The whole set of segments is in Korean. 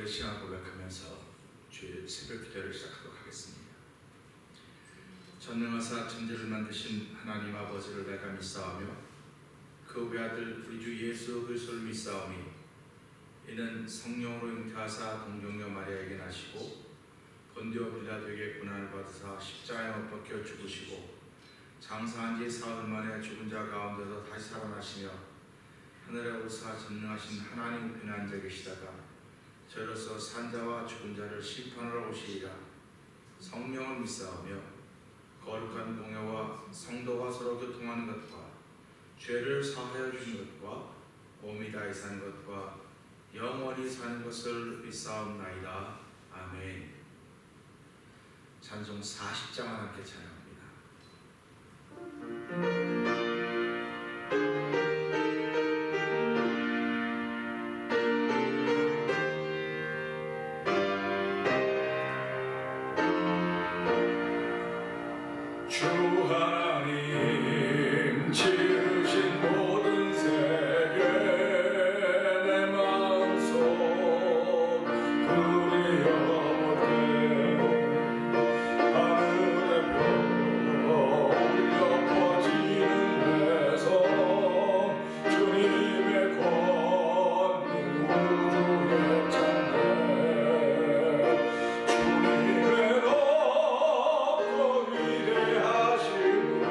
신앙 고백하면서 주의 새벽 기도를 시작하도록 하겠습니다. 전능하사 천지를 만드신 하나님 아버지를 내가 믿사오며 그 외아들 우리 주 예수 그리스도를 믿사오니 이는 성령으로 잉태하사 동정녀 마리아에게 나시고 본디오 빌라도에게 고난을 받으사 십자가에 못 박혀 죽으시고 장사한 지 사흘 만에 죽은 자 가운데서 다시 살아나시며 하늘에 오르사 전능하신 하나님 우편에 앉아 계시다가 저로서 산자와 죽은 자를 심판하러 오시리라. 성령을 믿사오며 거룩한 공회와 성도가 서로 교통하는 것과 죄를 사하여 주신 것과 몸이 다히 사는 것과 영원히 사는 것을 믿사옵나이다. 아멘. 찬송 40장을 함께 찬양합니다. 주 하나님 지으신 모든 세계 내 마음속 그리워되 하늘의 별 울려 퍼지는 데서 주님의 권능 우주에 찬네 주님의 높고 위대하심을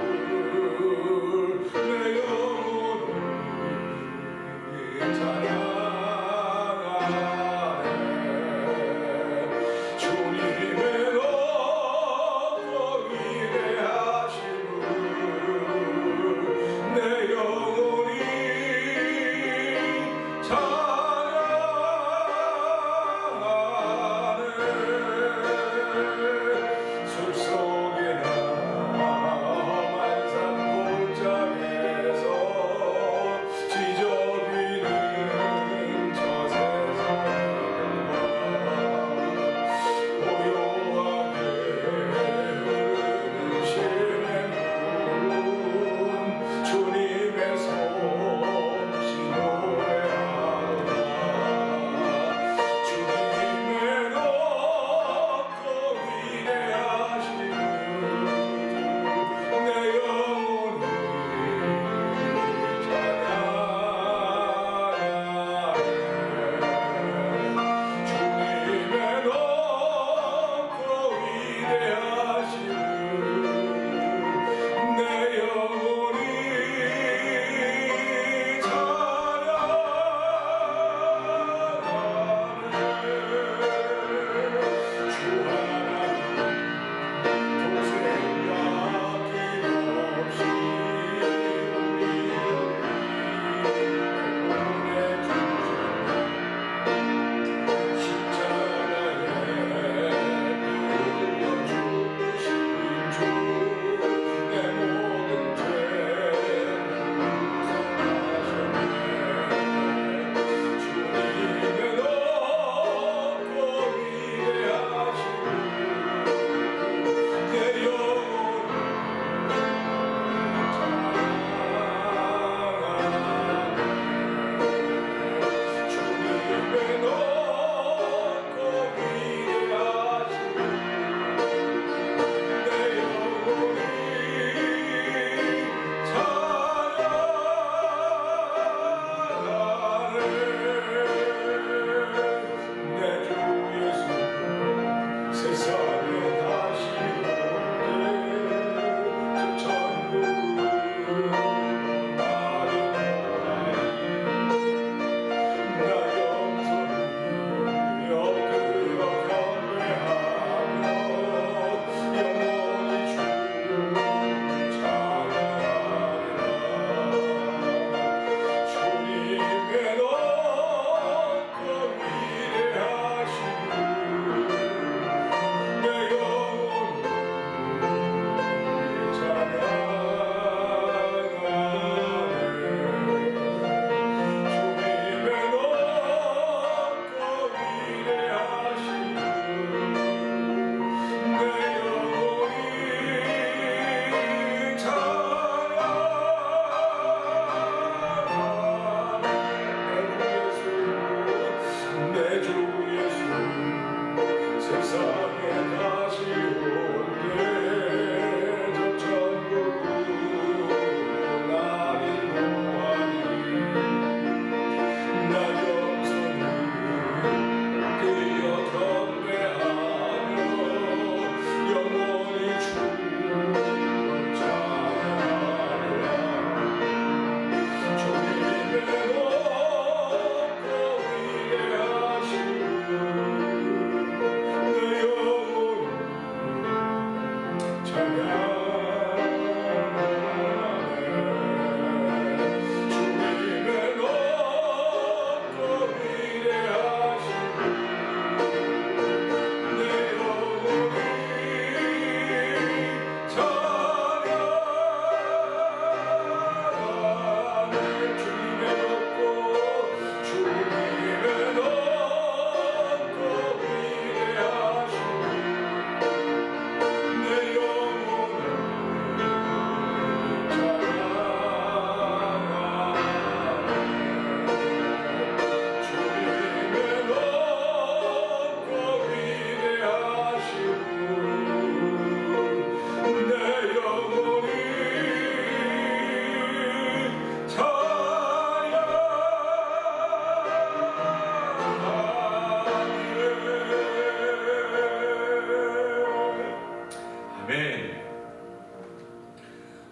아멘.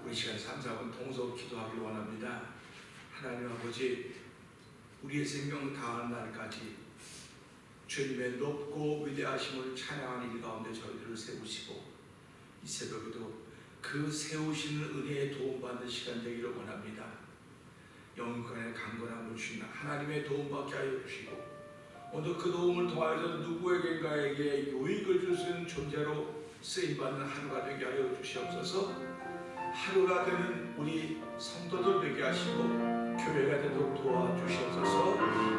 우리 시간 3, 4분 동서 기도하길 원합니다. 하나님 아버지, 우리의 생명 다한 날까지 주님의 높고 위대하심을 찬양하는 일 가운데 저희들을 세우시고 이 새벽에도 그 세우시는 은혜에 도움받는 시간 되기를 원합니다. 영광의 강건함을 주시는 하나님의 도움받게 하여 주시고 오늘 그 도움을 통하여서 누구에게인가에게 유익을 줄 수 있는 존재로 쓰임받는 하루가 되게 하여 주시옵소서. 하루가 되는 우리 성도들 되게 하시고 교회가 되도록 도와주시옵소서.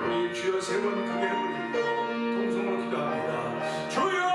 우리 주여 세 번 크게 부르고 동성으로 기도합니다. 주여!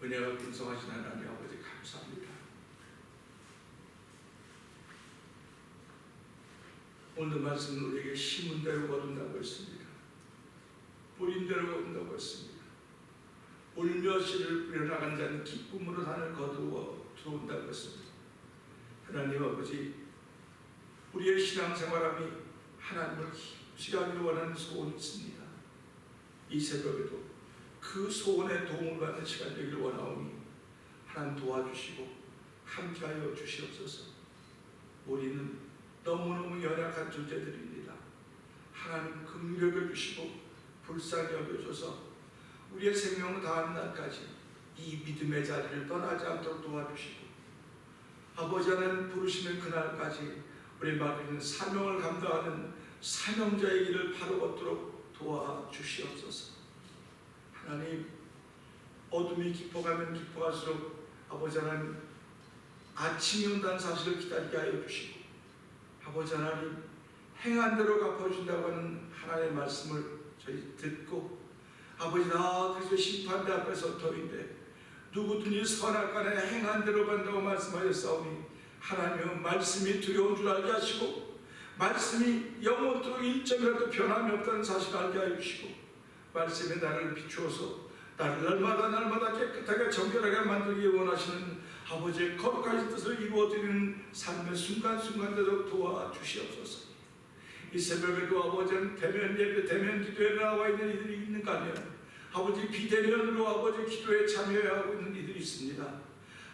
은혜가 풍성하신 하나님 아버지 감사합니다. 오늘 말씀은 우리에게 심은 대로 거둔다고 했습니다. 뿌린 대로 거둔다고 했습니다. 울며 씨를 뿌려나간 자는 기쁨으로 산을 거두어 들어온다고 했습니다. 하나님 아버지, 우리의 신앙생활함이 하나님을 기쁘시게 하기를 원하는 소원이 있습니다. 이 새벽에도 그 소원에 도움을 받는 시간 되기를 원하오니 하나님 도와주시고 함께하여 주시옵소서. 우리는 너무너무 연약한 존재들입니다. 하나님 긍휼히 여겨주시고 불쌍히 여겨줘서 우리의 생명을 다하는 날까지 이 믿음의 자리를 떠나지 않도록 도와주시고 아버지 하나님 부르시는 그날까지 우리 맡기는 사명을 감당하는 사명자의 길을 바로 걷도록 도와주시옵소서. 하나님, 어둠이 깊어가면 깊어갈수록 아버지 하나님 아침이 온다는 사실을 기다리게 하여 주시고 아버지 하나님 행한 대로 갚아주신다고 하는 하나님의 말씀을 저희 듣고 아버지 나 그리스도 심판대 앞에 서터인데 누구든지 선악간에 행한 대로 받는다고 말씀하셨사오니 하나님은 말씀이 두려운 줄 알게 하시고 말씀이 영원토록 일점이라도 변함이 없다는 사실을 알게 하여 주시고 말씀에 나를 비추어서 나를 날마다 깨끗하게 정결하게 만들기 원하시는 아버지의 거룩하신 뜻을 이루어드리는 삶의 순간순간대로 도와주시옵소서. 이 새벽에도 아버지는 대면 예배, 대면 기도에 나와 있는 이들이 있는가 하면 아버지 비대면으로 아버지 기도에 참여하고 있는 이들이 있습니다.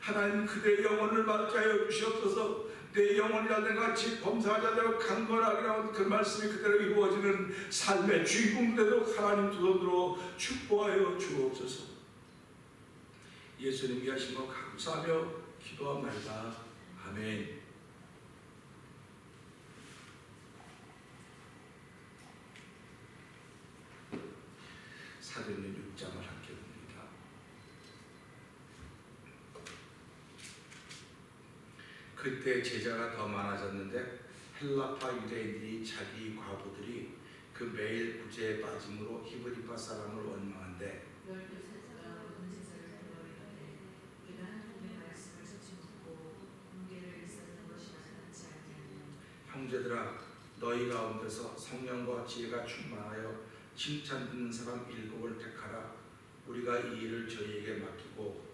하나님 그대의 영혼을 맑게 하여 주시옵소서. 내 영혼이 하늘같이 범사자되고 강건하리라는 그 말씀이 그대로 이루어지는 삶의 주인공대로 하나님 두 손으로 축복하여 주옵소서. 예수님이 하신 것 감사하며 기도합나이다. 아멘. 사도행전 6장을 함께 봅니다. 그때 제자가 더 많아졌는데 헬라파 유대인들이 자기 과부들이 그 매일 구제에 빠짐으로 히브리파 사람을 원망한데 형제들아 너희 가운데서 성령과 지혜가 충만하여 칭찬 듣는 사람 7을 택하라. 우리가 이 일을 저희에게 맡기고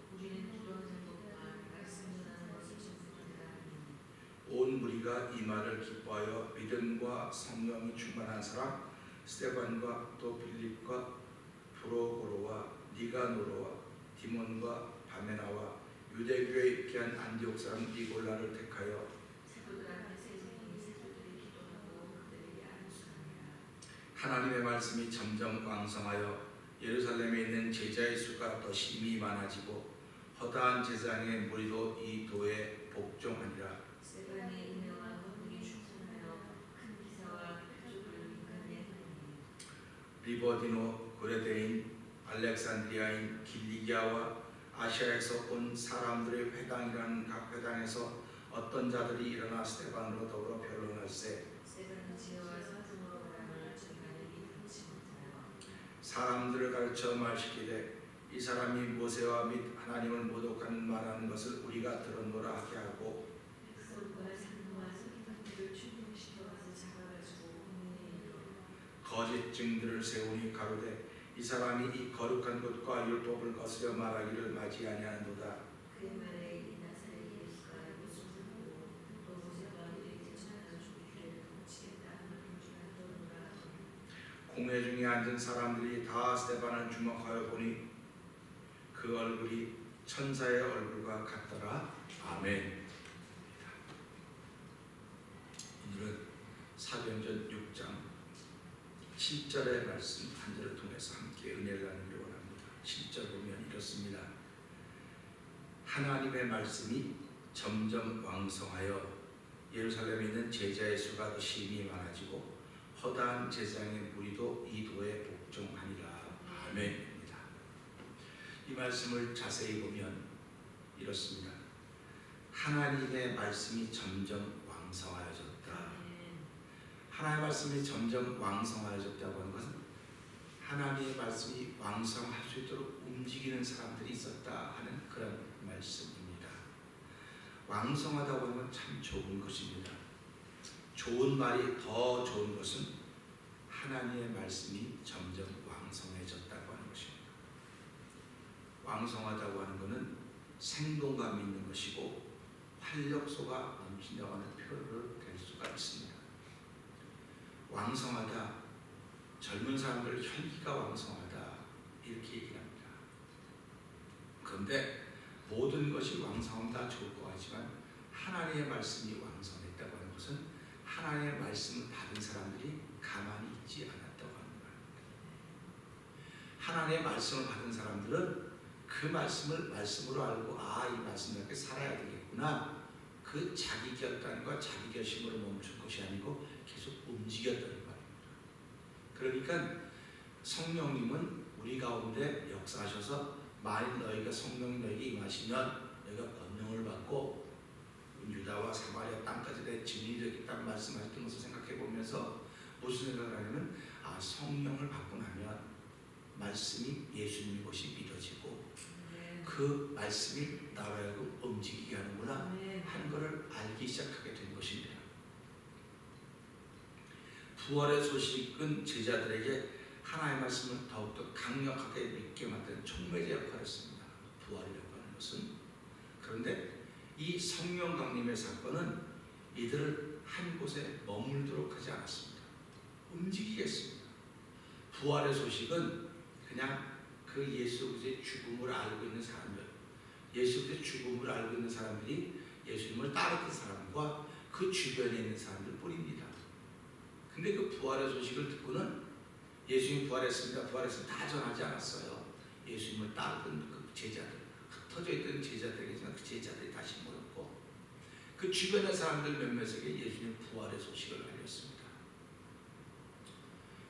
온 무리가 이 말을 기뻐하여 믿음과 성령이 충만한 사람 스데반과 또 빌립과 프로고로와 니가노로와 디몬과 바메나와 유대교에 입기한 안디옥 사람 니골라를 택하여 하나님의 말씀이 점점 왕성하여 예루살렘에 있는 제자의 수가 더 심히 많아지고 허다한 제사장의 무리도 이 도에 복종하니라. 리버디노, 고레데인, 알렉산드리아인, 길리기아와 아시아에서 온 사람들의 회당이라는 각 회당에서 어떤 자들이 일어나 스데반으로 더불어 변론할세. 사람들을 가르쳐 말시키되 이 사람이 모세와 및 하나님을 모독하는 말하는 것을 우리가 들었노라 하게 하고 거짓 증들을 세우니 가로되 이 사람이 이 거룩한 것과 율법을 거스려 말하기를 맞이 아니하는도다. 공회 중에 앉은 사람들이 다 스데반을 주목하여 보니 그 얼굴이 천사의 얼굴과 같더라. 아멘. 오늘은 사도행전 6장 7절의 말씀 한 절을 통해서 함께 은혜를 나누기를 원합니다. 7절 보면 이렇습니다. 하나님의 말씀이 점점 왕성하여 예루살렘에 있는 제자의 수가 더 심히 많아지고 허다한 제사장의 무리도 이 도에 복종하니라. 아멘입니다. 이 말씀을 자세히 보면 이렇습니다. 하나님의 말씀이 점점 왕성하여졌다. 하나님의 말씀이 점점 왕성하여졌다고 하는 것은 하나님의 말씀이 왕성할 수 있도록 움직이는 사람들이 있었다 하는 그런 말씀입니다. 왕성하다고 하는 건 참 좋은 것입니다. 좋은 말이 더 좋은 것은 하나님의 말씀이 점점 왕성해졌다고 하는 것입니다. 왕성하다고 하는 것은 생동감 있는 것이고 활력소가 넘친다고 하는 표현을 될 수가 있습니다. 왕성하다, 젊은 사람들 혈기가 왕성하다 이렇게 얘기합니다. 그런데 모든 것이 왕성하면 다 좋을 것 같지만 하나님의 말씀이 왕성했다고 하는 것은 하나님의 말씀을 받은 사람들이 가만히 있지 않았다고 하는 말입니다. 하나님의 말씀을 받은 사람들은 그 말씀을 말씀으로 알고 이 말씀을 이렇게 살아야 되겠구나. 그 자기 결단과 자기 결심으로 멈출 것이 아니고 계속 움직였다는 말입니다. 그러니까 성령님은 우리 가운데 역사하셔서 만일 너희가 성령이 너희에게 임하시면 너희가 권능을 받고 유다와 사마리아 땅까지 내 증인이 되겠다는 말씀하셨던 것을 생각해 보면서 무슨 생각을 하냐면 성령을 받고 나면 말씀이 예수님의 것이 믿어지고 그 말씀이 나로 하여금 움직이게 하는구나 하는 것을 알기 시작하게 된 것입니다. 부활의 소식은 제자들에게 하나님의 말씀을 더욱더 강력하게 믿게 만드는 촉매제 역할을 했습니다. 부활이라고 하는 것은. 그런데 이 성령 강림의 사건은 이들을 한 곳에 머물도록 하지 않았습니다. 움직이게 했습니다. 부활의 소식은 그냥 그 예수 그리스도의 죽음을 알고 있는 사람들, 예수 그리스도의 죽음을 알고 있는 사람들이 예수님을 따르는 사람과 그 주변에 있는 사람들 뿐입니다. 근데 그 부활의 소식을 듣고는 예수님이 부활했습니다. 다 전하지 않았어요. 예수님을 따르던 그 제자들, 흩어져 있던 제자들에게서 그 제자들이 다시 모였고 그 주변의 사람들 몇몇에게 예수님 부활의 소식을 알렸습니다.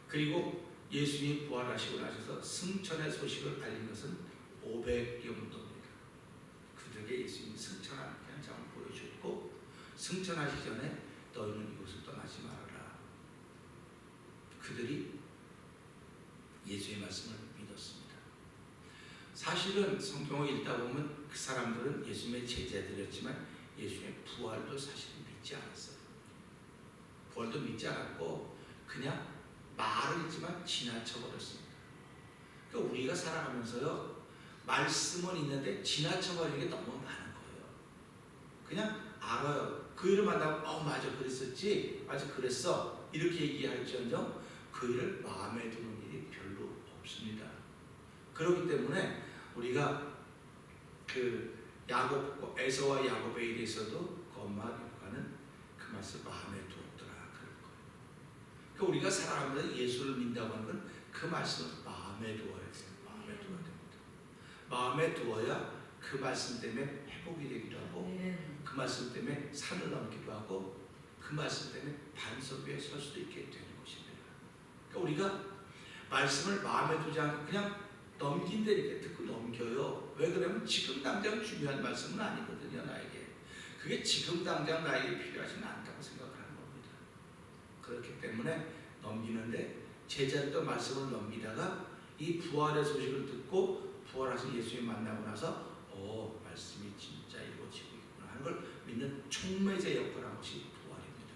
그리고 예수님 부활하시고 나셔서 승천의 소식을 알린 것은 500여 문도입니다. 그들에게 예수님이 승천하는 현장을 보여주었고 승천하시기 전에 너희는 이곳을 떠나지 말아라. 그들이 예수의 말씀을 믿었습니다. 사실은 성경을 읽다 보면 그 사람들은 예수님의 제자들이었지만 예수님의 부활도 사실은 믿지 않았어요. 부활도 믿지 않았고 그냥 말을 했지만 지나쳐버렸습니다. 그러니까 우리가 살아가면서요 말씀은 있는데 지나쳐버리는 게 너무 많은 거예요. 그냥 알아요. 그 일을 만나고 맞아 그랬었지 맞아 그랬어 이렇게 얘기할지언정 그 일을 마음에 드는 일이 별로 없습니다. 그렇기 때문에 우리가 그 에서와 야곱의 일에서도 그 엄마 르브가는 그 말씀 마음에 두었더라 그럴 거예요. 그러니까 우리가 살아가면서 예수를 믿는다고 하는 건 그 말씀을 마음에 두어야 돼요. 마음에 두어야 됩니다. 마음에 두어야 그 말씀 때문에 회복이 되기도 하고 그 말씀 때문에 산을 넘기도 하고 그 말씀 때문에 반석 위에 설 수도 있게 되는 것입니다. 그러니까 우리가 말씀을 마음에 두지 않고 그냥 넘긴다니까 듣고 넘겨요. 왜 그러면 지금 당장 중요한 말씀은 아니거든요. 나에게 그게 지금 당장 나에게 필요하지는 않다고 생각하는 겁니다. 그렇기 때문에 넘기는데 제자들도 말씀을 넘기다가 이 부활의 소식을 듣고 부활하신 예수님 만나고 나서 말씀이 진짜 이루어지고 있구나 하는 걸 믿는 촉매제 역할을 한 것이 부활입니다.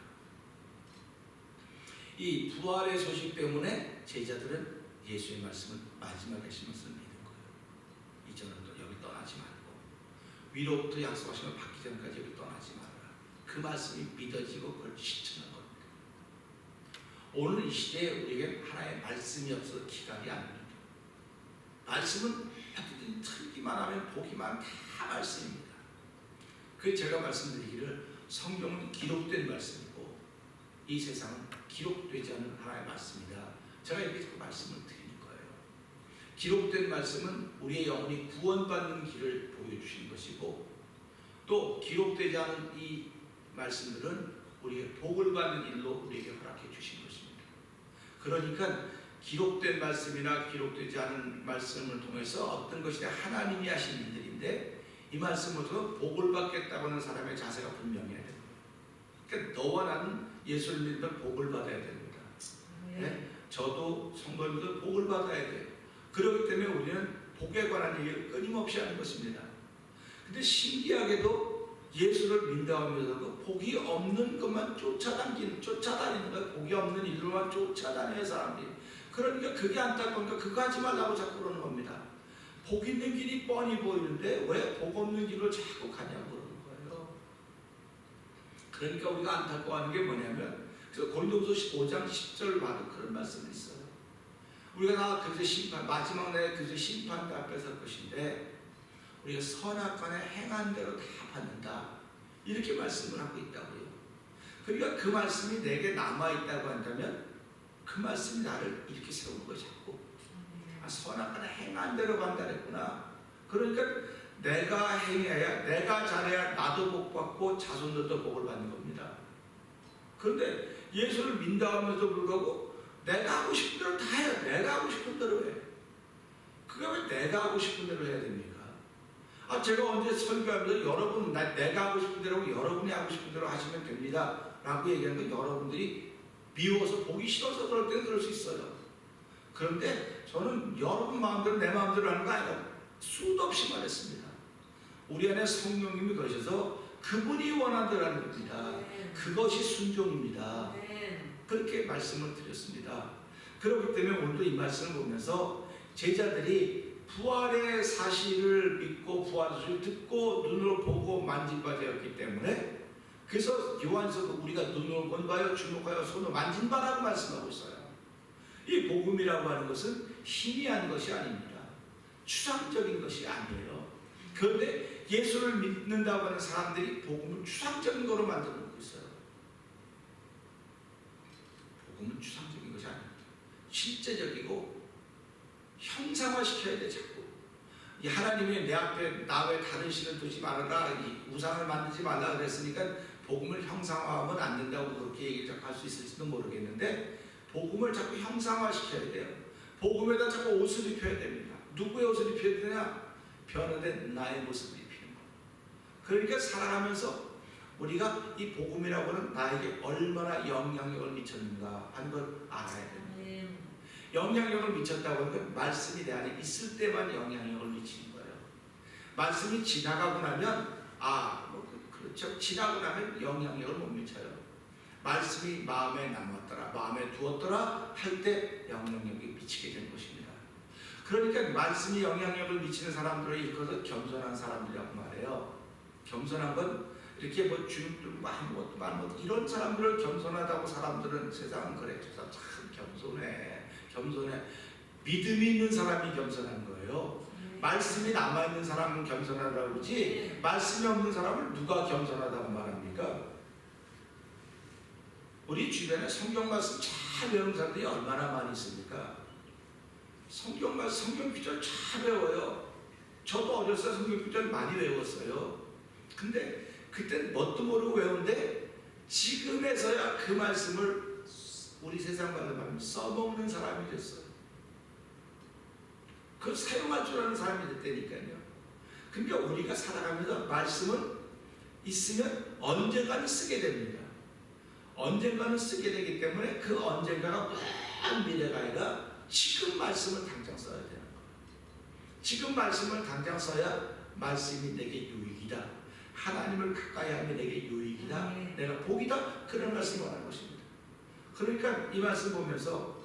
이 부활의 소식 때문에 제자들은 예수의 말씀을 마지막에 하시면서 믿는 거예요. 이전은 여기 떠나지 말고 위로부터 약속하시면 받기 전까지 여기 떠나지 말아라. 그 말씀이 믿어지고 그걸 실천한 겁니다. 오늘 이 시대에 우리에게 하나의 말씀이 없어서 기각이 안 됩니다. 말씀은 어떻게든 틀기만 하면 보기만 다 말씀입니다. 그 제가 말씀드리기를 성경은 기록된 말씀이고 이 세상은 기록되지 않은 하나의 말씀이다. 제가 이렇게 그 말씀을 드리는 거예요. 기록된 말씀은 우리의 영혼이 구원받는 길을 보여주시는 것이고 또 기록되지 않은 이 말씀들은 우리의 복을 받는 일로 우리에게 허락해 주신 것입니다. 그러니까 기록된 말씀이나 기록되지 않은 말씀을 통해서 어떤 것이 하나님이 하신 일들인데 이 말씀을 통해 복을 받겠다고 하는 사람의 자세가 분명해야 됩니다. 그러니까 너와 나는 예수를 믿으면 복을 받아야 됩니다. 네? 저도 성도님도 복을 받아야 돼요. 그렇기 때문에 우리는 복에 관한 얘기를 끊임없이 하는 것입니다. 근데 신기하게도 예수를 믿는다면서도 복이 없는 것만 쫓아다니는 거예요. 복이 없는 일로만 쫓아다니는 사람들이. 그러니까 그게 안타까우니까 그거 하지 말라고 자꾸 그러는 겁니다. 복 있는 길이 뻔히 보이는데 왜 복 없는 길을 자꾸 가냐고 그러는 거예요. 그러니까 우리가 안타까워하는 게 뭐냐면 고린도후서 15장 10절 봐도 그런 말씀이 있어요. 우리가 다 그리스도의 심판, 마지막 날에 그리스도의 심판대 앞에 설 것인데 우리가 선악간에 행한 대로 다 받는다. 이렇게 말씀을 하고 있다고요. 그러니까 그 말씀이 내게 남아있다고 한다면 그 말씀이 나를 이렇게 세우는 거죠. 선악간에 행한 대로 간다 그랬구나. 그러니까 내가 행해야, 내가 잘해야 나도 복 받고 자손들도 복을 받는 겁니다. 그런데 예수를 믿는다 하면서 불구하고 내가 하고 싶은 대로 다 해요. 내가 하고 싶은 대로 해. 그게 왜 내가 하고 싶은 대로 해야 됩니까? 제가 언제 설교하면서 여러분 내가 하고 싶은 대로 여러분이 하고 싶은 대로 하시면 됩니다 라고 얘기하는 건 여러분들이 미워서 보기 싫어서 그럴 때는 그럴 수 있어요. 그런데 저는 여러분 마음대로 내 마음대로 하는 거 아니라 수도 없이 말했습니다. 우리 안에 성령님이 거셔서 그분이 원하는 대로 하는 겁니다. 그것이 순종입니다. 그렇게 말씀을 드렸습니다. 그렇기 때문에 오늘도 이 말씀을 보면서 제자들이 부활의 사실을 믿고 부활의 사실을 듣고 눈으로 보고 만진 바 되었기 때문에 그래서 요한서 우리가 눈으로 본 바요 주목하여 손으로 만진 바라고 말씀하고 있어요. 이 복음이라고 하는 것은 희미한 것이 아닙니다. 추상적인 것이 아니에요. 그런데 예수를 믿는다고 하는 사람들이 복음을 추상적인 거로 만들고 있어요. 복음은 추상적인 것이 아닙니다. 실제적이고 형상화시켜야 돼. 자꾸 이 하나님이 내 앞에 나 외 다른 신을 두지 말아라, 이 우상을 만들지 말라 그랬으니까 복음을 형상화하면 안 된다고 그렇게 얘기를 할 수 있을지도 모르겠는데, 복음을 자꾸 형상화시켜야 돼요. 복음에다 자꾸 옷을 입혀야 됩니다. 누구의 옷을 입혀야 되냐? 변화된 나의 모습을 입히는 거. 그러니까 살아가면서 우리가 이 복음이라고는 나에게 얼마나 영향력을 미쳤는가 하는 걸 알아야 됩니다. 영향력을 미쳤다고 하는 건 말씀이 내 안에 있을 때만 영향력을 미치는 거예요. 말씀이 지나가고 나면 그렇죠. 지나고 나면 영향력을 못 미쳐요. 말씀이 마음에 남았더라, 마음에 두었더라 할 때 영향력이 미치게 된 것입니다. 그러니까 말씀이 영향력을 미치는 사람들을 일컬어서 겸손한 사람들이라고 말해요. 겸손한 건 이렇게 뭐 주눅들고 아무것도 말못 이런 사람들을 겸손하다고 사람들은 세상은 그래. 저 사람 참 겸손해. 믿음이 있는 사람이 겸손한 거예요. 말씀이 남아있는 사람은 겸손하다고 그러지, 말씀이 없는 사람을 누가 겸손하다고 말합니까? 우리 주변에 성경 말씀 잘 배우는 사람들이 얼마나 많이 있습니까? 성경 말씀, 성경 구절 잘 배워요. 저도 어렸을 때 성경 구절 많이 외웠어요. 근데 그땐 뭣도 모르고 외운데 지금에서야 그 말씀을 우리 세상 말로 써먹는 사람이 됐어요. 그걸 사용할 줄 아는 사람이 됐다니까요. 그러니까 우리가 살아가면서 말씀은 있으면 언젠가는 쓰게 됩니다. 언젠가는 쓰게 되기 때문에 그 언젠가가 먼 미래가 아니라 지금 말씀을 당장 써야 되는 거예요. 지금 말씀을 당장 써야 말씀이 내게 유익이다. 하나님을 가까이 하면 내게 유익이다. 내가 복이다. 그런 말씀을 하는 것입니다. 그러니까 이 말씀 보면서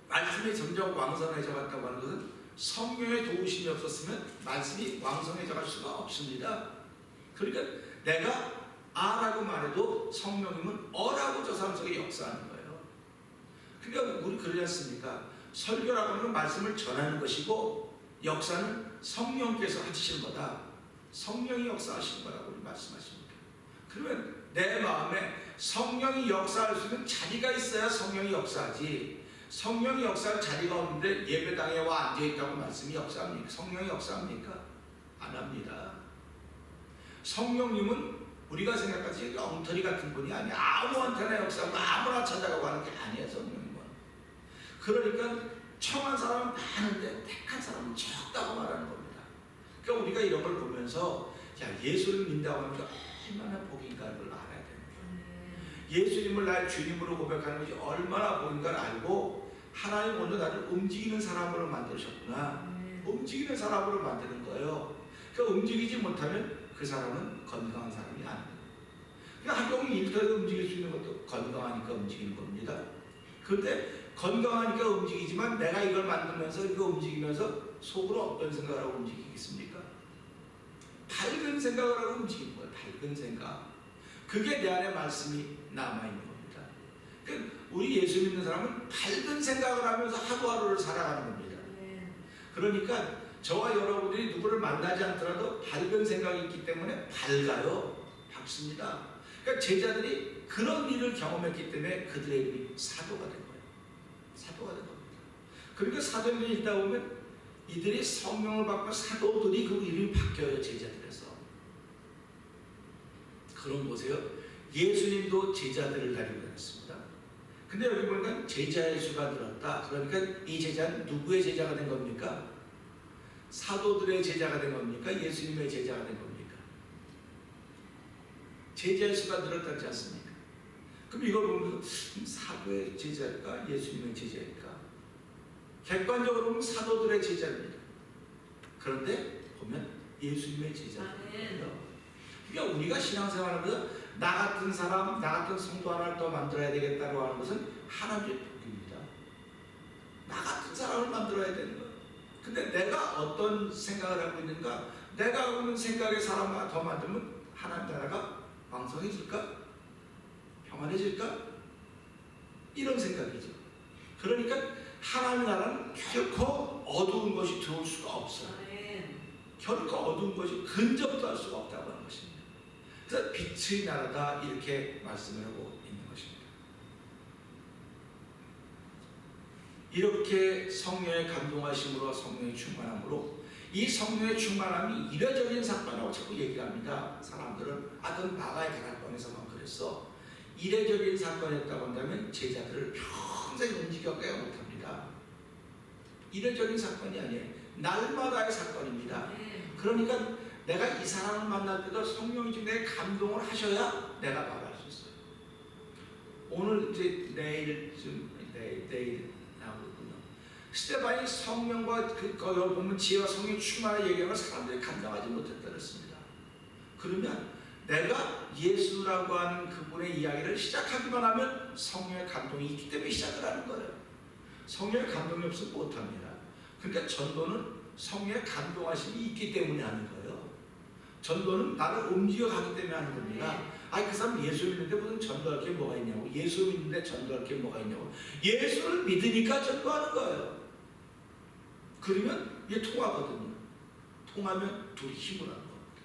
말씀이 점점 왕성해져 갔다고 하는 것은 성령의 도우심이 없었으면 말씀이 왕성해져 갈 수가 없습니다. 그러니까 내가 아라고 말해도 성령님은 어라고 저 사람 속에 역사하는 거예요. 그러니까 우리 그러지 않습니까? 설교라고 하는 말씀을 전하는 것이고 역사는 성령께서 하시는 거다. 성령이 역사하시는 거라고 우리 말씀하십니다. 그러면 내 마음에 성령이 역사할 수 있는 자리가 있어야 성령이 역사하지, 성령이 역사할 자리가 없는데 예배당에 와 앉아있다고 말씀이 역사합니까? 성령이 역사합니까? 안 합니다. 성령님은 우리가 생각하지 엉터리 같은 분이 아니야. 아무한테나 역사하고 아무나 찾아가고 하는 게 아니에요. 성령님은. 그러니까 청한 사람은 많은데 택한 사람은 적다고 말하는 겁니다. 그러니까 우리가 이런 걸 보면서 예수를 믿는다고 하면 얼마나 복인가를 알아야 됩니다. 예수님을 나의 주님으로 고백하는 것이 얼마나 복인가를 알고 하나님 먼저 나를 움직이는 사람으로 만드셨구나. 움직이는 사람으로 만드는 거예요. 그러니까 움직이지 못하면 그 사람은 건강한 사람이 아닙니다. 그러니까 한동이 일터에서 움직일 수 있는 것도 건강하니까 움직이는 겁니다. 그런데 건강하니까 움직이지만 내가 이걸 만들면서 이거 움직이면서 속으로 어떤 생각을 하고 움직이겠습니까? 밝은 생각을 하고 움직이는 거예요. 밝은 생각. 그게 내 안에 말씀이 남아있는 겁니다. 그러니까 우리 예수 믿는 사람은 밝은 생각을 하면서 하루하루를 살아가는 겁니다. 그러니까 저와 여러분들이 누구를 만나지 않더라도 밝은 생각이 있기 때문에 밝아요. 밝습니다. 그러니까 제자들이 그런 일을 경험했기 때문에 그들의 이름이 사도가 된 거예요. 사도가 된 겁니다. 그러니까 사도행전에 읽다 보면 이들이 성령을 받고 사도들이 그 이름이 바뀌어요. 제자들에서. 그런 보세요. 예수님도 제자들을 가지고 다녔습니다. 근데 여기 보니까 제자의 수가 늘었다. 그러니까 이 제자는 누구의 제자가 된 겁니까? 사도들의 제자가 된 겁니까? 예수님의 제자가 된 겁니까? 제자의 수가 늘었다지 않습니까? 그럼 이걸 보면서 사도의 제자일까? 예수님의 제자일까? 객관적으로 보면 사도들의 제자입니다. 그런데 보면 예수님의 제자입니다. 그러니까 우리가 신앙생활하면서 나 같은 사람, 나 같은 성도 하나를 더 만들어야 되겠다고 하는 것은 하나님의 복입니다. 나 같은 사람을 만들어야 되는 거예요. 근데 내가 어떤 생각을 하고 있는가? 내가 하고 있는 생각의 사람 하나 더 만들면 하나님 나라가 왕성해질까? 평안해질까? 이런 생각이죠. 그러니까 하나님 나라는 결코 어두운 것이 들어올 수가 없어요. 결코 어두운 것이 근접도 할 수가 없다고 하는 것입니다. 그래서 빛의 나라다 이렇게 말씀을 하고 있는 것입니다. 이렇게 성령의 감동하심으로 성령의 충만함으로 이 성령의 충만함이 이례적인 사건이라고 자꾸 얘기를 합니다. 사람들은 그건 마가의 다락방에서만 그랬어. 이례적인 사건이었다고 한다면 제자들을 평생 움직여가야 못합니다. 이례적인 사건이 아니에요. 날마다의 사건입니다. 그러니까 내가 이 사람을 만날 때도 성령이 좀 내 감동을 하셔야 내가 말할 수 있어요. 오늘 이제 내일 나오거든요. 스테반이 성령과 거기 보면 지혜와 성령의 충만한 얘기하면 사람들이 감당하지 못했다 그랬습니다. 그러면 내가 예수라고 하는 그분의 이야기를 시작하기만 하면 성령의 감동이 있기 때문에 시작을 하는 거예요. 성령의 감동이 없으면 못합니다. 그러니까 전도는 성령의 감동하심이 있기 때문에 하는 거예요. 전도는 나를 움직여가기 때문에 하는 겁니다. 그 사람 예수 믿는데 무슨 전도할 게 뭐가 있냐고. 예수 믿는데 전도할 게 뭐가 있냐고. 예수를 믿으니까 전도하는 거예요. 그러면 이게 통하거든요. 통하면 둘이 힘을 하는 겁니다.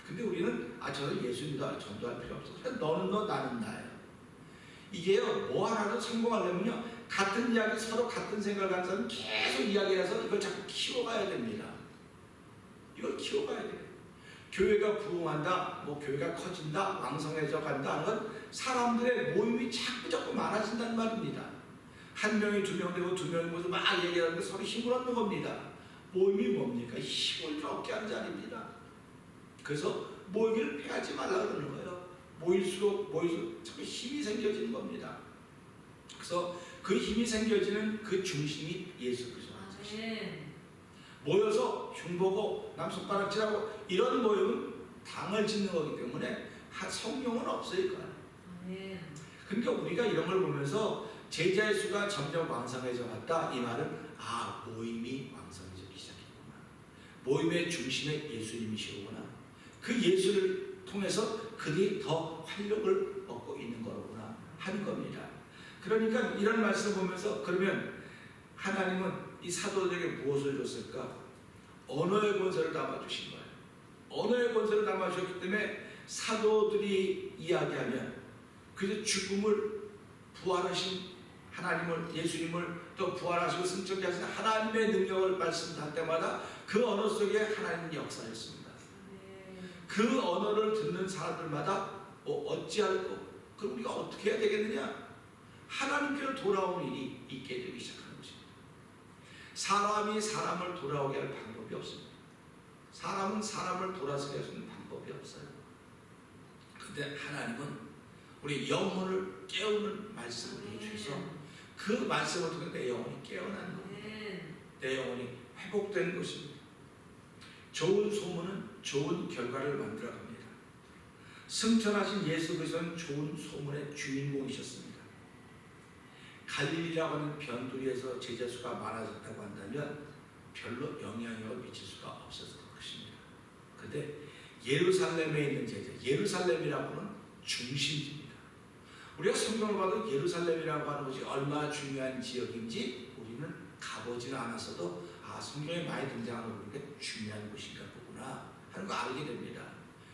근데 우리는 저는 예수 믿어 전도할 필요 없어. 그냥 너는 너 나는 나예요. 이게요, 뭐 하나도 성공하려면요, 같은 이야기 서로 같은 생각을 하는 사람은 계속 이야기해서 이걸 자꾸 키워가야 됩니다. 이걸 키워가야 돼요. 교회가 부흥한다, 교회가 커진다, 왕성해져 간다 하는 건 사람들의 모임이 자꾸 많아진다는 말입니다. 한 명이 두 명 되고 두 명이 모여서 막 얘기하는데 서로 힘을 얻는 겁니다. 모임이 뭡니까? 힘을 좀 얻게 하는 자리입니다. 그래서 모이기를 패하지 말라 그러는 거예요. 모일수록 자꾸 힘이 생겨지는 겁니다. 그래서 그 힘이 생겨지는 그 중심이 예수 그리스도라는 것입니다. 모여서 흉보고 남손가락질하고 이런 모임은 당을 짓는 거기 때문에 성령은 없어요. 그러니까 우리가 이런 걸 보면서 제자의 수가 점점 왕성해져 갔다. 이 말은 모임이 왕성해지기 시작했구나. 모임의 중심에 예수님이시구나. 그 예수를 통해서 그들이 더 활력을 얻고 있는 거구나 하는 겁니다. 그러니까 이런 말씀을 보면서 그러면 하나님은 이 사도들에게 무엇을 줬을까? 언어의 권세를 담아주신 거예요. 언어의 권세를 담아주셨기 때문에 사도들이 이야기하면 그래서 죽음을 부활하신 하나님을, 예수님을 또 부활하시고 승천케 하신 하나님의 능력을 말씀할 때마다 그 언어 속에 하나님의 역사였습니다. 그 언어를 듣는 사람들마다 어찌할꼬? 그럼 우리가 어떻게 해야 되겠느냐? 하나님께로 돌아오는 일이 있게 되기 시작하는 것입니다. 사람이 사람을 돌아오게 할 방법이 없습니다. 사람은 사람을 돌아서게 할 수 있는 방법이 없어요. 그런데 하나님은 우리 영혼을 깨우는 말씀을 해주셔서 그 말씀을 통해 내 영혼이 깨어나는 겁니다. 내 영혼이 회복되는 것입니다. 좋은 소문은 좋은 결과를 만들어갑니다. 승천하신 예수 그리스도는 좋은 소문의 주인공이셨습니다. 갈릴리라고 하는 변두리에서 제자 수가 많아졌다고 한다면 별로 영향력을 미칠 수가 없어서 그렇습니다. 그런데 예루살렘에 있는 제자, 예루살렘이라고는 중심지입니다. 우리가 성경을 봐도 예루살렘이라고 하는 것이 얼마나 중요한 지역인지 우리는 가보지는 않았어도 성경에 많이 등장하는 게 중요한 곳인가 보구나 하는 거 알게 됩니다.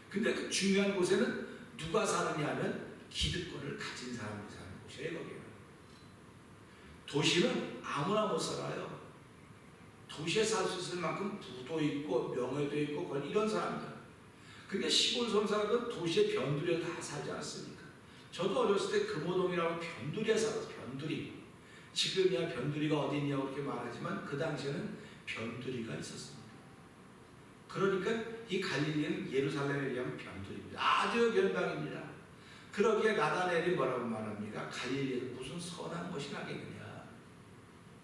근데 그 중요한 곳에는 누가 사느냐 하면 기득권을 가진 사람이 사는 곳이에요. 거기는. 도시는 아무나 못 살아요. 도시에 살 수 있을 만큼 부도 있고 명예도 있고 이런 사람들. 그러니까 시골 섬사람들은 도시의 변두리에 다 살지 않습니까? 저도 어렸을 때 금호동이라고 변두리에 살았어요. 변두리. 지금이야 변두리가 어디 있냐고 그렇게 말하지만 그 당시에는 변두리가 있었습니다. 그러니까 이 갈릴리는 예루살렘에 비하면 변두리입니다. 아주 변방입니다. 그러기에 나다넬이 뭐라고 말합니까? 갈릴리에는 무슨 선한 것이 나겠느냐.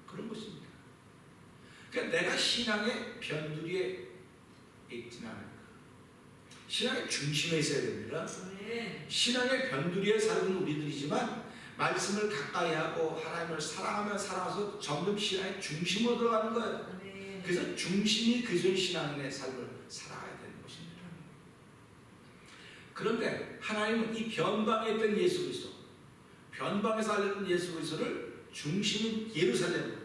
그런 것입니다. 그러니까 내가 신앙의 변두리에 있지는 않을까. 신앙의 중심에 있어야 됩니다. 신앙의 변두리에 살고 우리들이지만 말씀을 가까이 하고 하나님을 사랑하며 살아서 점점 신앙의 중심으로 들어가는 거예요. 그래서 중심이 그리스도의 신앙의 삶을 살아가야 되는 것입니다. 그런데 하나님은 이 변방에 있던 예수 그리스도, 변방에 살던 예수 그리스도를 중심인 예루살렘으로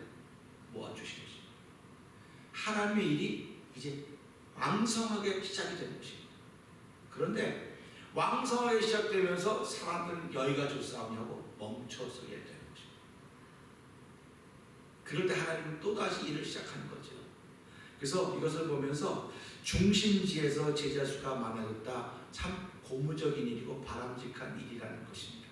모아주신 것입니다. 하나님의 일이 이제 왕성하게 시작이 되는 것입니다. 그런데 왕성하게 시작되면서 사람들은 여기가 좋사오냐고 멈춰서게 되는 것입니다. 그럴 때 하나님은 또다시 일을 시작하는 거죠. 그래서 이것을 보면서 중심지에서 제자 수가 많아졌다. 참 고무적인 일이고 바람직한 일이라는 것입니다.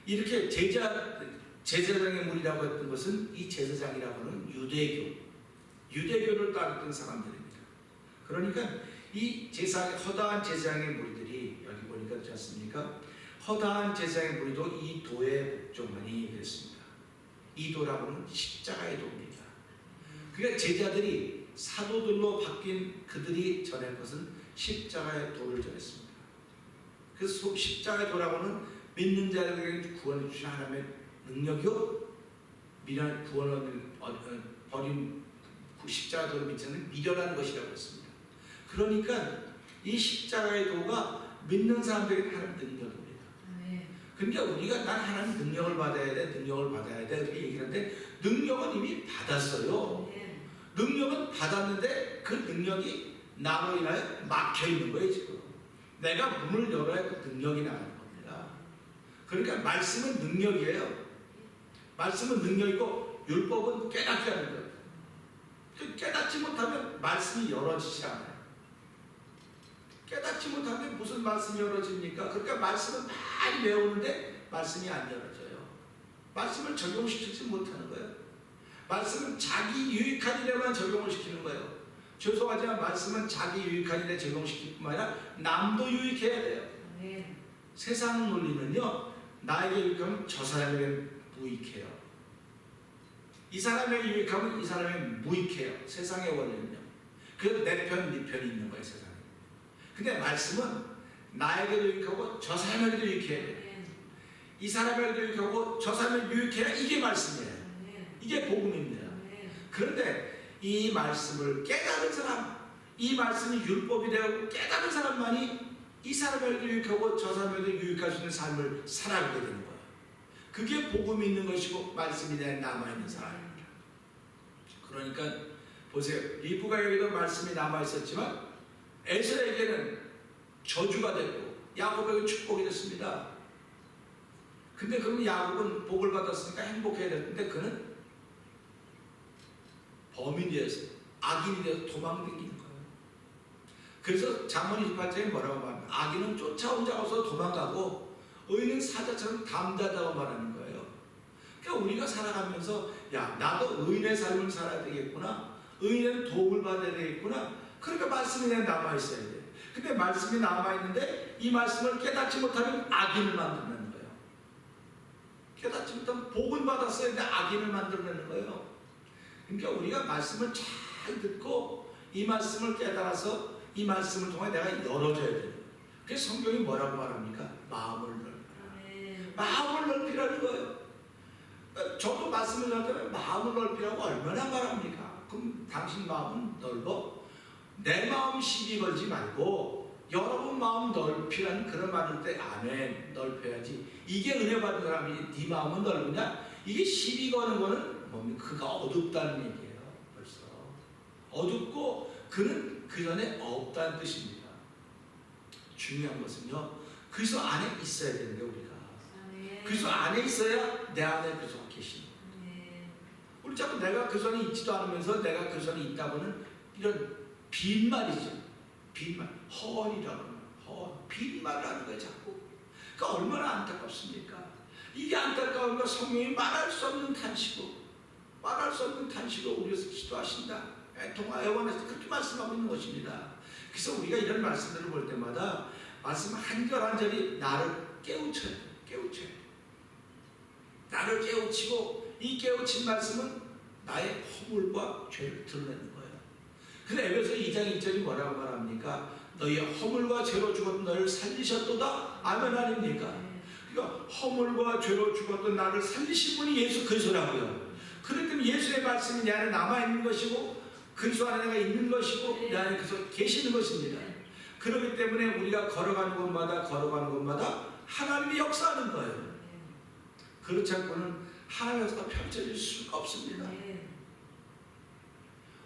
이렇게 제사장의 무리라고 했던 것은 이 제사장이라고 하는 유대교를 따르던 사람들입니다. 그러니까 이 허다한 제사장의 무리들이 여기 보니까 그렇지 않습니까? 허다한 제사장의 무리도 이 도에 복종하니 그랬습니다. 이 도라고는 십자가의 도입니다. 그러니까 제자들이 사도들로 바뀐 그들이 전할 것은 십자가의 도를 전했습니다. 그래서 십자가의 도라고는 믿는 자들에게 구원해 주신 하나님의 능력이요, 구원을 버린 십자가 도를 미치는 미련한 것이라고 했습니다. 그러니까 이 십자가의 도가 믿는 사람들에게 하나님 능력입니다. 그러니까 우리가 난 하나님 능력을 받아야 돼 이렇게 얘기하는데 능력은 이미 받았어요. 능력은 받았는데 그 능력이 나로 인하여 막혀 있는 거예요. 지금 내가 문을 열어야 그 능력이 나가는 겁니다. 그러니까 말씀은 능력이에요. 말씀은 능력이고 율법은 깨닫게 하는 거예요. 깨닫지 못하면 말씀이 열어지지 않아요. 깨닫지 못하면 무슨 말씀이 열어집니까? 그러니까 말씀은 많이 배우는데 말씀이 안 열어져요. 말씀을 적용시키지 못하는 거예요. 말씀은 자기 유익한 일에만 적용을 시키는 거예요. 죄송하지만 말씀은 자기 유익한 일에 적용시킬 뿐만 아니라 남도 유익해야 돼요. 세상 논리는요, 나에게 유익하면 저 사람에게 무익해요. 이 사람에게 유익하면 이 사람에게 무익해요. 세상의 원리는요. 그래서 내 편, 네 편이 있는 거예요, 세상에. 근데 말씀은 나에게도 유익하고 저 사람에게도 유익해야 돼요. 이 사람에게도 유익하고 저 사람에게 유익해야 이게 말씀이에요. 이게 복음입니다. 그런데 이 말씀을 깨달은 사람, 이 말씀이 율법이 되고 깨달은 사람만이 이 사람에게도 유익하고 저 사람에게도 유익할 수 있는 삶을 살아가게 되는 거예요. 그게 복음이 있는 것이고 말씀이 내 남아있는 사람입니다. 그러니까 보세요. 리브가에게도 말씀이 남아있었지만 에서에게는 저주가 됐고 야곱에게는 축복이 됐습니다. 근데 그러면 야곱은 복을 받았으니까 행복해야 되는데 그는 범인이 되어서 악인이 되어서 도망다니는 거예요. 그래서 잠언 28장에 뭐라고 말합니까? 악인은 쫓아온 자 없어 도망가고 의인은 사자처럼 담대하다고 말하는 거예요. 그러니까 우리가 살아가면서 야 나도 의인의 삶을 살아야 되겠구나. 의인은 도움을 받아야 되겠구나. 그러니까 말씀이 내가 남아있어야 돼. 근데 말씀이 남아있는데 이 말씀을 깨닫지 못하면 악인을 만들어내는 거예요. 깨닫지 못하면 복은 받았어야 되는데 악인을 만들어내는 거예요. 그러니까 우리가 말씀을 잘 듣고 이 말씀을 깨달아서 이 말씀을 통해 내가 열어줘야 돼요. 그래서 성경이 뭐라고 말합니까? 마음을 넓히라. 마음을 넓히라는 거예요. 저도 말씀을 전하면 마음을 넓히라고 얼마나 말합니까? 그럼 당신 마음은 넓어? 내 마음 시비 걸지 말고 여러분 마음 넓히라는 그런 말일 때 아멘 넓혀야지. 이게 은혜 받은 사람이 네 마음은 넓으냐? 이게 시비 거는 거는 뭡니까? 그가 어둡다는 얘기예요. 벌써 어둡고 그는 그 전에 없다는 뜻입니다. 중요한 것은요, 그리스도 안에 있어야 되는데 우리가 그리스도 안에 있어야 내 안에 그리스도가 계십니다. 우리 자꾸 내가 그 전에 있지도 않으면서 내가 그 전에 있다고는 이런 빈말이죠. 빈말, 허언이라고 하는 빈말을 하는 거예요 자꾸. 그러니까 얼마나 안타깝습니까? 이게 안타까운 건 성령이 말할 수 없는 탄식으로 우리에서 기도하신다. 동화 요한에서 그렇게 말씀하고 있는 것입니다. 그래서 우리가 이런 말씀들을 볼 때마다 말씀 한 절 한 절이 나를 깨우쳐야 돼. 나를 깨우치고 이 깨우친 말씀은 나의 허물과 죄를 드러내는 거예요. 그래서 에베소 2장 2절이 뭐라고 말합니까? 너희의 허물과 죄로 죽었던 너를 살리셨도다. 아멘 아닙니까? 그러니까 허물과 죄로 죽었던 나를 살리신 분이 예수 그리스도라고요. 그렇기 때문에 예수의 말씀이 내 안에 남아있는 것이고 그리스도 안에 내가 있는 것이고 내 안에 그리스도 계시는 것입니다. 그렇기 때문에 우리가 걸어가는 곳마다 하나님이 역사하는 거예요. 그렇지 않고는 하나님의 역사가 펼쳐질 수가 없습니다.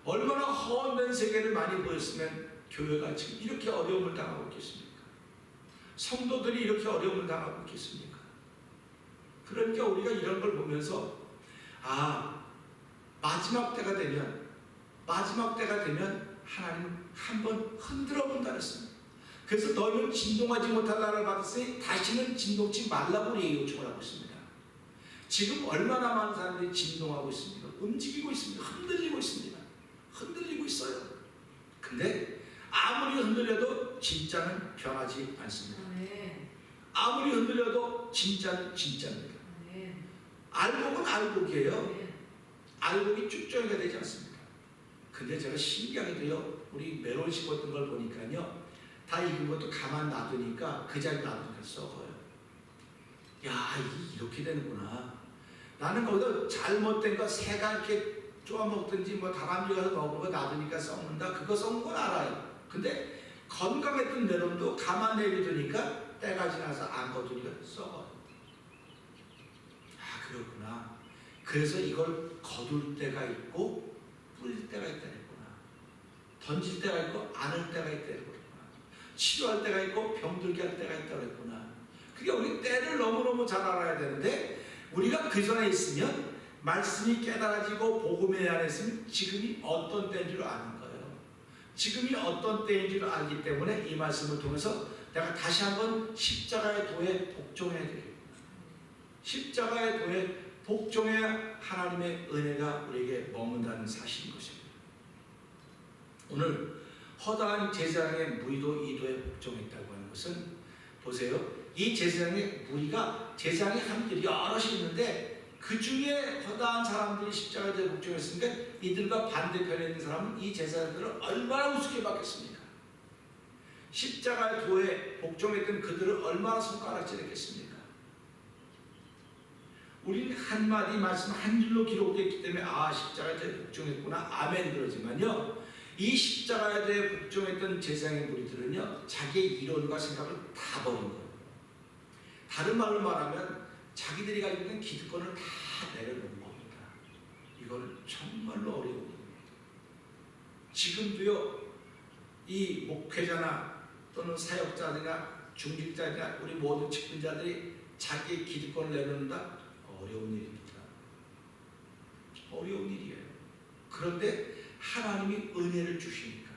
얼마나 허언된 세계를 많이 보였으면 교회가 지금 이렇게 어려움을 당하고 있겠습니까? 성도들이 이렇게 어려움을 당하고 있겠습니까? 그러니까 우리가 이런 걸 보면서 마지막 때가 되면 마지막 때가 되면 하나님은 한번 흔들어 본다 그랬습니다. 그래서 너희는 진동하지 못할 나라를 받았으니 다시는 진동치 말라고 우리에게 요청을 하고 있습니다. 지금 얼마나 많은 사람들이 진동하고 있습니까? 움직이고 있습니다. 흔들리고 있습니다. 흔들리고 있어요. 근데 아무리 흔들려도 진짜는 변하지 않습니다. 아무리 흔들려도 진짜는 진짜입니다. 알곡은 알곡이에요. 알곡이 쭉정이가 되지 않습니다. 근데 제가 신기하게도요, 우리 멜론 씹었던 걸 보니까요, 다 익은 것도 가만 놔두니까 그 자리에 놔두니까 썩어요. 야, 이렇게 되는구나. 나는 거기서 잘못된 거 새가 이렇게 쪼아 먹든지 뭐 다람쥐 가서 먹은 거 놔두니까 썩는다. 그거 썩는 건 알아요. 근데 건강했던 멜론도 가만 내비두니까 때가 지나서 안 거두니까 썩어요. 아, 그렇구나. 그래서 이걸 거둘 때가 있고 뿌릴 때가 있다 그랬구나. 던질 때가 있고 안을 때가 있다 그랬구나. 치료할 때가 있고 병들게 할 때가 있다 그랬구나. 그러니까 우리 때를 너무너무 잘 알아야 되는데, 우리가 그 전에 있으면 말씀이 깨달아지고 복음에 안에 있으면 지금이 어떤 때인 줄 아는 거예요. 지금이 어떤 때인 줄 알기 때문에 이 말씀을 통해서 내가 다시 한번 십자가의 도에 복종해야 되겠구나. 십자가의 도에 복종해야 하나님의 은혜가 우리에게 머문다는 사실인 것입니다. 오늘 허다한 제사장의 무리도 이 도에 복종했다고 하는 것은, 보세요. 이 제사장의 무리가 제사장이 한 일이 여럿이 있는데 그 중에 허다한 사람들이 십자가에 대해 복종했으니까 이들과 반대편에 있는 사람은 이 제사장들을 얼마나 우습게 봤겠습니까? 십자가의 도에 복종했던 그들을 얼마나 손가락질했겠습니까? 우리는 한마디 말씀 한 줄로 기록되어 있기 때문에 아, 십자가에 대해 복종했구나, 아멘 그러지만요, 이 십자가에 대해 복종했던 제사장의 무리들은요, 자기의 이론과 생각을 다 버린 거예요. 다른 말로 말하면 자기들이 가지고 있는 기득권을 다 내려놓은 겁니다. 이건 정말로 어려운 겁니다. 지금도요, 이 목회자나 또는 사역자들이나 중직자들이나 우리 모든 직분자들이 자기의 기득권을 내놓는다? 어려운 일입니다. 어려운 일이에요. 그런데 하나님이 은혜를 주시니까,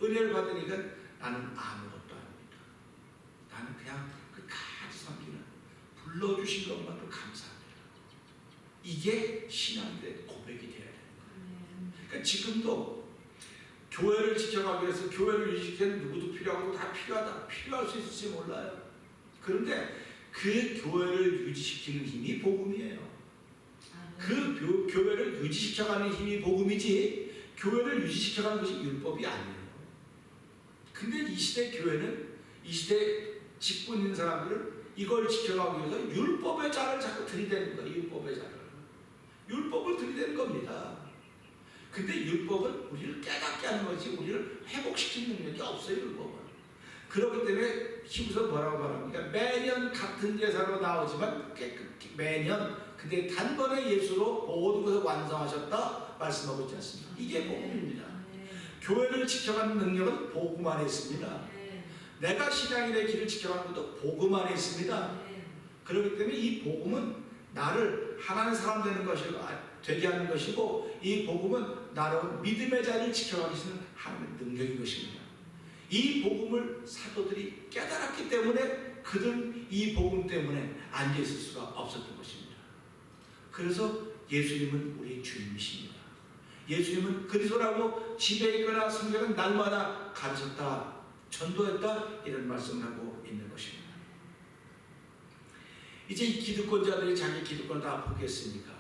은혜를 받으니까 나는 아무것도 아닙니다. 나는 그냥 끝까지 섬기는, 불러주신 것만으로 감사합니다. 이게 신앙의 고백이 되어야 되는 거예요. 그러니까 지금도 교회를 지켜가기 위해서 교회를 유지시키는 누구도 필요하고 다 필요하다, 필요할 수 있을지 몰라요. 그런데 그 교회를 유지시키는 힘이 복음이에요. 그 교회를 유지시켜가는 힘이 복음이지, 교회를 유지시켜가는 것이 율법이 아니에요. 근데 이 시대 교회는, 이 시대 직분 있는 사람들은 이걸 지켜가기 위해서 율법의 자를 자꾸 들이대는 거예요. 율법의 자를. 율법을 들이대는 겁니다. 근데 율법은 우리를 깨닫게 하는 거지 우리를 회복시키는 능력이 없어요. 율법은. 그렇기 때문에 히브리서 뭐라고 말합니까? 매년 같은 제사로 나오지만 매년 근데 단번에 예수로 모든 것을 완성하셨다 말씀하고 있지 않습니까? 이게 복음입니다. 교회를 지켜가는 능력은 복음 안에 있습니다. 내가 신앙인의 길을 지켜가는 것도 복음 안에 있습니다. 그렇기 때문에 이 복음은 나를 하나님 사람 되게 하는 것이고, 이 복음은 나로 믿음의 자리를 지켜가기 위해서는 하나님의 능력인 것입니다. 이 복음을 사도들이 깨달았기 때문에 그들은 이 복음 때문에 앉아있을 수가 없었던 것입니다. 그래서 예수님은 우리 주님이십니다. 예수님은 그리스도라고 집에 있거나 성경은 날마다 가르쳤다, 전도했다, 이런 말씀을 하고 있는 것입니다. 이제 이 기득권자들이 자기 기득권을 다 포기했으니까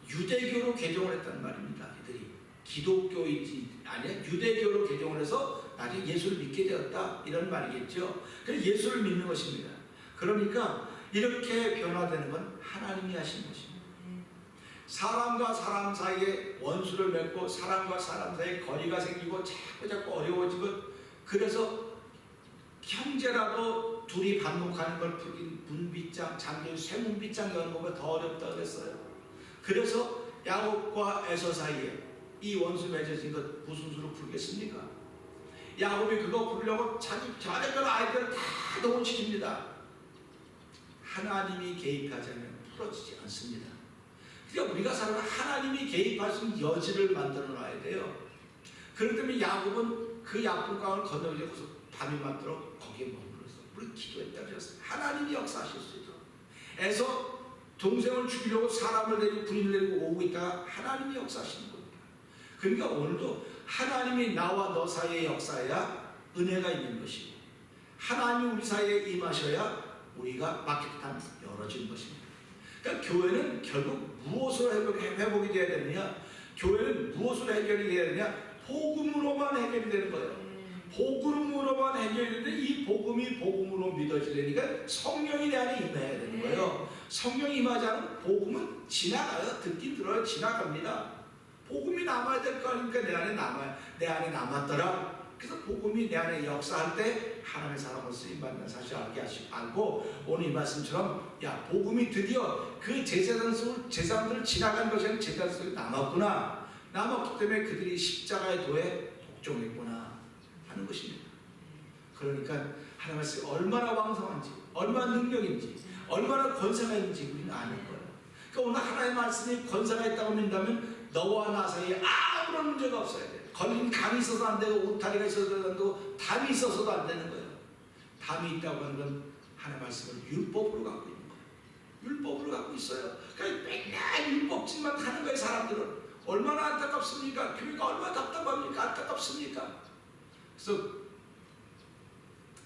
유대교로 개종을 했단 말입니다. 이들이 기독교이지 아니야 유대교로 개종을 해서 나중에 예수를 믿게 되었다, 이런 말이겠죠. 그래서 예수를 믿는 것입니다. 그러니까 이렇게 변화되는 건 하나님이 하신 것입니다. 사람과 사람 사이에 원수를 맺고 사람과 사람 사이에 거리가 생기고 자꾸 어려워지고, 그래서 형제라도 둘이 반목하는 걸 풀긴 분빗장, 장기 쇠문빗장 여는 것보다 더 어렵다 그랬어요. 그래서 야곱과 에서 사이에 이 원수 맺어진 것 무슨 수로 풀겠습니까? 야곱이 그거 풀려고 자기 자녀들 아이들을 다 동원시킵니다. 하나님이 개입하지 않으면 풀어지지 않습니다. 그러니까 우리가 살아가 하나님이 개입할 수 있는 여지를 만들어 놔야 돼요. 그렇기 때문에 야곱은 그 야분강을 건너려고서 밤이 맞도록 거기에 머물러서 우리 기도했다고 하셨어요. 하나님이 역사하실 수 있도록. 에서 동생을 죽이려고 사람을 데리고 군인을 데리고 오고 있다가 하나님이 역사하시는 겁니다. 그러니까 오늘도 하나님이 나와 너 사이에 역사해야 은혜가 있는 것이고, 하나님이 우리 사이에 임하셔야 우리가 막힐 단 열어진 것입니다. 그러니까 교회는 결국 무엇으로 회복이 되어야 되느냐? 교회는 무엇으로 해결이 되어야 되느냐? 복음으로만 해결이 되는 거예요. 복음으로만 해결이 되는데 이 복음이 복음으로 믿어지려니까 성령이 내 안에 임해야 되는 거예요. 성령이 임하지 않으면 복음은 지나가요. 듣긴 들어요. 지나갑니다. 복음이 남아야 될 거 아닙니까? 내 안에 남았더라. 그래서 복음이 내 안에 역사할 때 하나님의 사람으로 쓰임받는 사실 알고 오늘 이 말씀처럼 야 복음이 드디어 그 제사장들을 지나간 것이 아니라 제사장들이 남았구나. 남았기 때문에 그들이 십자가의 도에 복종했구나 하는 것입니다. 그러니까 하나님 말씀이 얼마나 왕성한지, 얼마나 능력인지, 얼마나 권세가 있는지 우리는 아는 거예요. 그러니까 오늘 하나님의 말씀이 권세가 있다고 믿는다면 너와 나 사이에 아무런 문제가 없어야 돼요. 걸린 감이 있어서 안 되고 울타리가 있어서도 안 되고 담이 있어서도 안 되는 거예요. 담이 있다고 하는 건 하나님의 말씀을 율법으로 갖고 있는 거예요. 율법으로 갖고 있어요. 그러니까 맨날 율법짓만 하는 거예요. 사람들은. 얼마나 안타깝습니까? 교회가 얼마나 답답합니까? 안타깝습니까? 그래서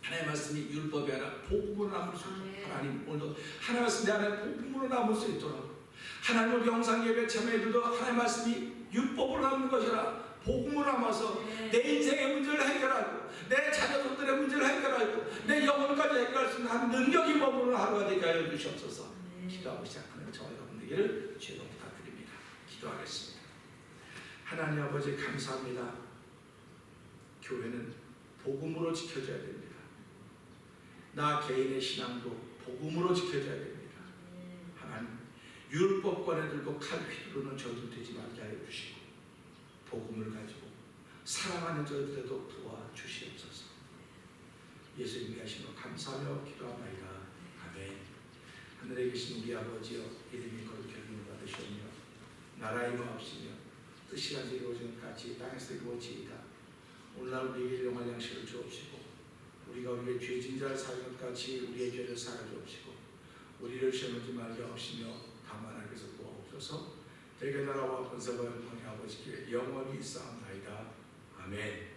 하나님의 말씀이 율법이 아니라 복음으로 남을 수 있도록 하나님 오늘도 하나님의 말씀 내 안에 복음으로 남을 수 있도록 하나님 우리 영상예배 참여해도 하나님의 말씀이 율법으로 남는 것이라 복음으로 남아서 내 인생의 문제를 해결하고 내 자녀들의 문제를 해결하고 내 영혼까지 해결할 수 있는 한 능력이 머무는 하루가 되게 하여 주시옵소서. 기도하고 시작하는 저와 여러분 되기를 주의로 부탁드립니다. 기도하겠습니다. 하나님 아버지 감사합니다. 교회는 복음으로 지켜져야 됩니다. 나 개인의 신앙도 복음으로 지켜져야 됩니다. 하나님 율법관에 들고 칼 휘두르는 저들 되지 말게 하여 주시고 복음을 가지고 사랑하는 저들에도 도와주시옵소서. 예수님이 하신 것 감사하며 기도합니다. 아멘. 하늘에 계신 우리 아버지여 이름이 거룩하게 받으시오며 나라의 마옵시며 뜻이 하늘에 이루어지는 같이 땅에서 이루어지이다. 오늘날 우리에게 일용할 양식을 주옵시고 우리가 우리의 죄진 자를 사하는 것 같이 우리의 죄를 사하여 주옵시고 우리를 시험하지 말게 하시며 다만 하게서 도와옵소서. 대개 나라와 권세와 영광이 아버지께 영원히 있사옵나이다. 아멘.